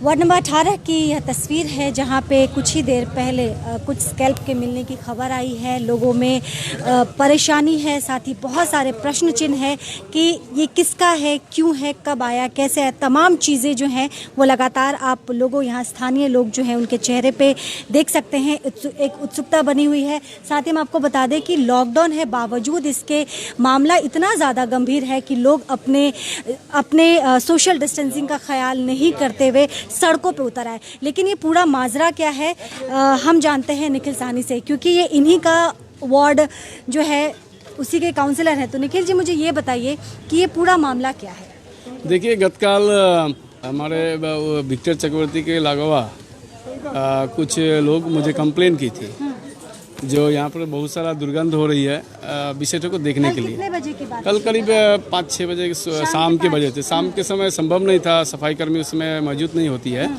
Ward number 18 की यह तस्वीर है जहां पे कुछ ही देर पहले कुछ स्कैल्प के मिलने की खबर आई है। लोगों में परेशानी है, साथ ही बहुत सारे प्रश्न चिन्ह है कि ये किसका है, क्यों है, कब आया, कैसे है। तमाम चीज़ें जो हैं वो लगातार आप लोगों, यहाँ स्थानीय लोग जो हैं उनके चेहरे पे देख सकते हैं। एक उत्सुकता बनी हुई है। साथ ही हम आपको बता दें कि लॉकडाउन है, बावजूद इसके मामला इतना ज़्यादा गंभीर है कि लोग अपने सोशल डिस्टेंसिंग का ख्याल नहीं करते हुए सड़कों पे उतर आए। लेकिन ये पूरा माजरा क्या है हम जानते हैं निखिल साहनी से, क्योंकि ये इन्हीं का वार्ड जो है उसी के काउंसलर हैं। तो निखिल जी, मुझे ये बताइए कि ये पूरा मामला क्या है। देखिए, गतकाल हमारे विक्टर चक्रवर्ती के अलावा कुछ लोग मुझे कंप्लेन की थी जो यहाँ पर बहुत सारा दुर्गंध हो रही है विषय को देखने के लिए। कितने बजे की बात? कल करीब 5-6 बजे शाम के बजे थे। शाम के समय संभव नहीं था, सफाई कर्मी उसमें मौजूद नहीं होती है।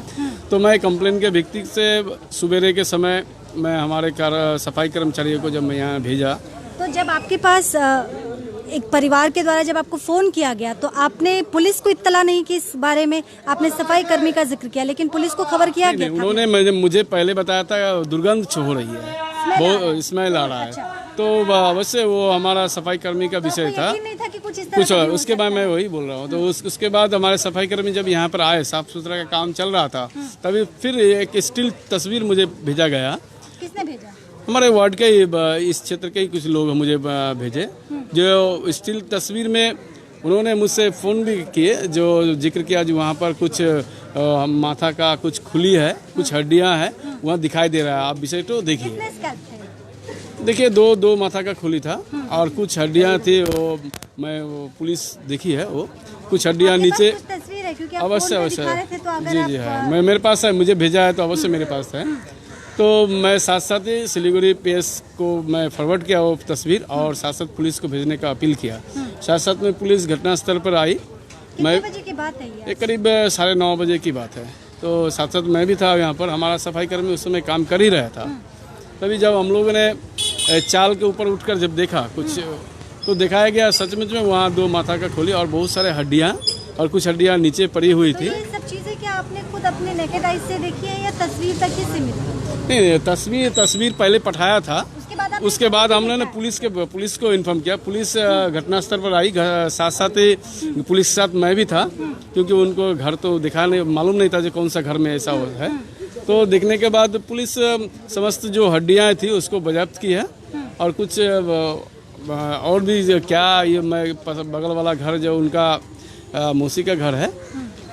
तो मैं कंप्लेन के व्यक्ति से सुबेरे के समय मैं हमारे सफाई कर्मचारियों को जब मैं यहाँ भेजा, तो जब आपके पास एक परिवार के द्वारा जब आपको फ़ोन किया गया तो आपने पुलिस को इत्तला नहीं की इस बारे में? आपने सफाई कर्मी का जिक्र किया, लेकिन पुलिस को खबर किया गया? उन्होंने मुझे पहले बताया था दुर्गंध हो रही है, बहुत स्मेल आ रहा है। तो अवश्य वो हमारा सफाई कर्मी का विषय था। नहीं था कि कुछ उसके बाद मैं वही बोल रहा हूँ। तो उसके बाद हमारे सफाई कर्मी जब यहाँ पर आए, साफ सुथरा का काम चल रहा था, तभी फिर एक स्टिल तस्वीर मुझे भेजा गया। किसने भेजा? हमारे वार्ड के इस क्षेत्र के कुछ लोग मुझे भेजे, जो स्टिल तस्वीर में उन्होंने मुझसे फ़ोन भी किए, जो जिक्र किया जो वहाँ पर कुछ माथा का कुछ खुली है, कुछ हड्डियाँ हैं वहाँ दिखाई दे रहा है। आप विषय तो देखिए। देखिए, दो माथा का खुली था और कुछ हड्डियाँ थी। वो पुलिस देखी है, वो कुछ हड्डियाँ नीचे। अवश्य जी है, मेरे पास है, मुझे भेजा है तो अवश्य मेरे पास है। तो मैं साथ साथ ही सिलीगुड़ी PS को मैं फॉरवर्ड किया वो तस्वीर, और साथ साथ पुलिस को भेजने का अपील किया। साथ साथ में पुलिस घटनास्थल पर आई। कितने बजे की बात है ये? करीब 9:30 बजे की बात है। तो साथ साथ मैं भी था यहाँ पर, हमारा सफाई कर्मी उस समय काम कर ही रहा था। तभी जब हम लोगों ने चाल के ऊपर उठकर जब देखा कुछ, तो दिखाया गया सचमुच में वहाँ 2 माथा का खोली और बहुत सारे हड्डियाँ, और कुछ हड्डियाँ नीचे पड़ी हुई थी। ये सब चीज़ें क्या आपने खुद अपने नेकेड आइज से देखी है या तस्वीर तक ही सीमित? नहीं, तस्वीर पहले पठाया था। उसके बाद हमने पुलिस को इन्फॉर्म किया। पुलिस घटनास्थल पर आई, साथ साथ ही पुलिस के साथ मैं भी था, क्योंकि उनको घर तो दिखाने मालूम नहीं था जो कौन सा घर में ऐसा है। तो देखने के बाद पुलिस समस्त जो हड्डियाँ थी उसको बजाब्त की है, और कुछ और भी क्या, ये मैं बगल वाला घर जो उनका मौसी का घर है,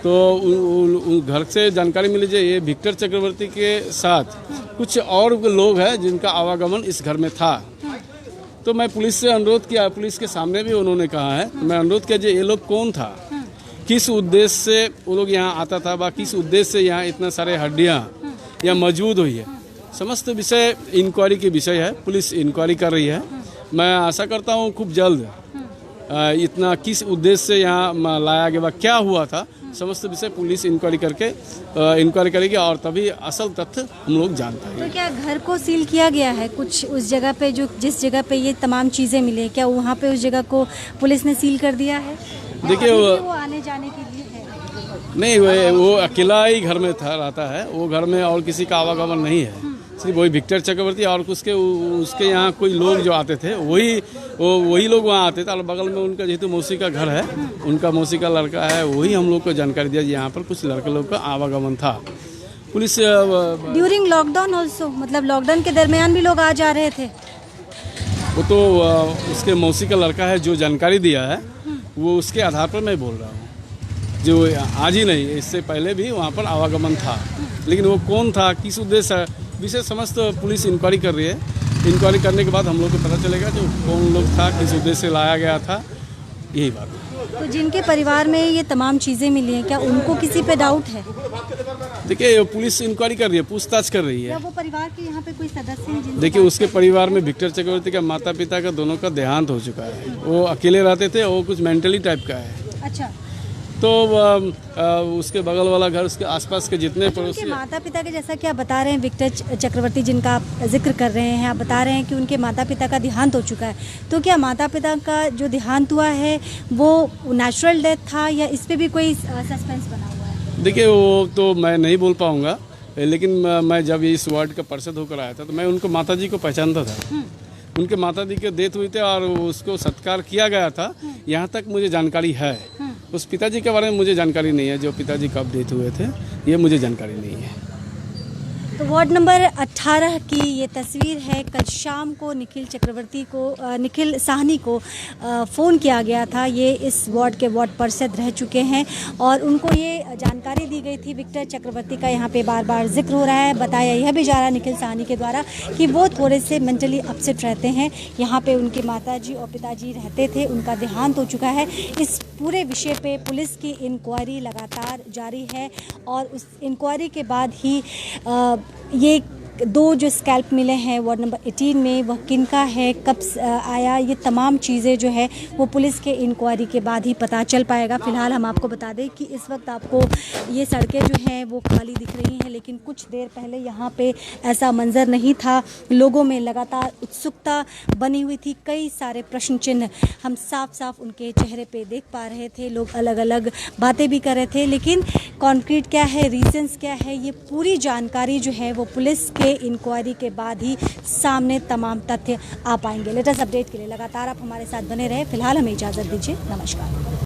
तो घर से जानकारी मिली जो ये विक्टर चक्रवर्ती के साथ कुछ और लोग हैं जिनका आवागमन इस घर में था। तो मैं पुलिस से अनुरोध किया, पुलिस के सामने भी उन्होंने कहा है, मैं अनुरोध किया जो ये लोग कौन था, किस उद्देश्य से वो लोग यहाँ आता था, व किस उद्देश्य से यहाँ इतना सारे हड्डियाँ यहाँ मौजूद हुई है। समस्त विषय इंक्वायरी के विषय है, पुलिस इंक्वायरी कर रही है। मैं आशा करता हूँ खूब जल्द इतना किस उद्देश्य से यहाँ लाया गया, क्या हुआ था, समस्त विषय पुलिस इंक्वायरी करेगी और तभी असल तथ्य हम लोग जान पाएंगे। तो क्या घर को सील किया गया है कुछ उस जगह पे, जिस जगह पे ये तमाम चीज़ें मिली, क्या वहाँ पे उस जगह को पुलिस ने सील कर दिया है? देखिए, वो आने जाने के लिए है? नहीं, वो अकेला ही घर में रहता है। वो घर में और किसी का आवागमन नहीं है, सिर्फ वही विक्टर चक्रवर्ती और उसके यहाँ कोई लोग जो आते थे वही लोग वहाँ आते थे। और बगल में उनका जेहेतु मौसी का घर है, उनका मौसी का लड़का है, वही हम लोग को जानकारी दिया यहाँ पर कुछ लड़के लोग का आवागमन था। पुलिस ड्यूरिंग लॉकडाउन ऑल्सो, मतलब लॉकडाउन के दरमियान भी लोग आ जा रहे थे? वो तो उसके मौसी का लड़का है जो जानकारी दिया है, वो उसके आधार पर मैं बोल रहा हूँ। जो आज ही नहीं, इससे पहले भी वहाँ पर आवागमन था, लेकिन वो कौन था, किस उद्देश्य, विषय समस्त पुलिस इंक्वायरी कर रही है। इंक्वायरी करने के बाद हम लोग को पता चलेगा जो कौन लोग था, किस उद्देश्य से लाया गया था, यही बात है। तो जिनके परिवार में ये तमाम चीज़ें मिली हैं, क्या उनको किसी पे डाउट है? देखिए, पुलिस इंक्वायरी कर रही है, पूछताछ कर रही है। क्या वो परिवार के यहाँ पे कोई सदस्य हैं? देखिए, उसके परिवार में विक्टर चक्रवर्ती का माता पिता का दोनों का देहांत हो चुका है। वो अकेले रहते थे, वो कुछ मेंटली टाइप का है। अच्छा। तो उसके बगल वाला घर, उसके आसपास के जितने पड़ोसी, माता पिता के जैसा कि आप बता रहे हैं, विक्टर चक्रवर्ती जिनका आप जिक्र कर रहे हैं, आप बता रहे हैं कि उनके माता पिता का देहांत हो चुका है, तो क्या माता पिता का जो देहांत हुआ है वो नेचुरल डेथ था या इस पे भी कोई सस्पेंस बना हुआ है? देखिए वो तो मैं नहीं बोल पाऊँगा, लेकिन मैं जब इस वार्ड का पार्षद होकर आया था तो मैं उनको माताजी को पहचानता था। उनके माताजी के डेथ हुई थे और उसको सत्कार किया गया था, यहाँ तक मुझे जानकारी है। उस पिताजी के बारे में मुझे जानकारी नहीं है, जो पिताजी कब डेथ हुए थे ये मुझे जानकारी नहीं है। तो वार्ड नंबर 18 की ये तस्वीर है। कल शाम को निखिल साहनी को फ़ोन किया गया था। ये इस वार्ड के वार्ड पार्षद रह चुके हैं और उनको ये जानकारी दी गई थी। विक्टर चक्रवर्ती का यहाँ पे बार बार जिक्र हो रहा है। बताया यह भी जा रहा है निखिल साहनी के द्वारा कि वो थोड़े से मेंटली अपसेट रहते हैं। यहाँ पे उनके माताजी और पिताजी रहते थे, उनका देहांत हो चुका है। इस पूरे विषय पे पुलिस की इंक्वायरी लगातार जारी है और उस इंक्वायरी के बाद ही ये 2 जो स्कैल्प मिले हैं वार्ड नंबर 18 में, वह किनका है, कब आया, ये तमाम चीज़ें जो है वो पुलिस के इंक्वायरी के बाद ही पता चल पाएगा। फ़िलहाल हम आपको बता दें कि इस वक्त आपको ये सड़कें जो हैं वो खाली दिख रही हैं, लेकिन कुछ देर पहले यहाँ पे ऐसा मंजर नहीं था। लोगों में लगातार उत्सुकता बनी हुई थी। कई सारे प्रश्न चिन्ह हम साफ साफ उनके चेहरे पे देख पा रहे थे। लोग अलग अलग बातें भी कर रहे थे, लेकिन कॉन्क्रीट क्या है, रीजंस क्या है, ये पूरी जानकारी जो है वो पुलिस के इंक्वायरी के बाद ही सामने तमाम तथ्य आ पाएंगे। लेटेस्ट अपडेट के लिए लगातार आप हमारे साथ बने रहे। फिलहाल हमें इजाज़त दीजिए। नमस्कार।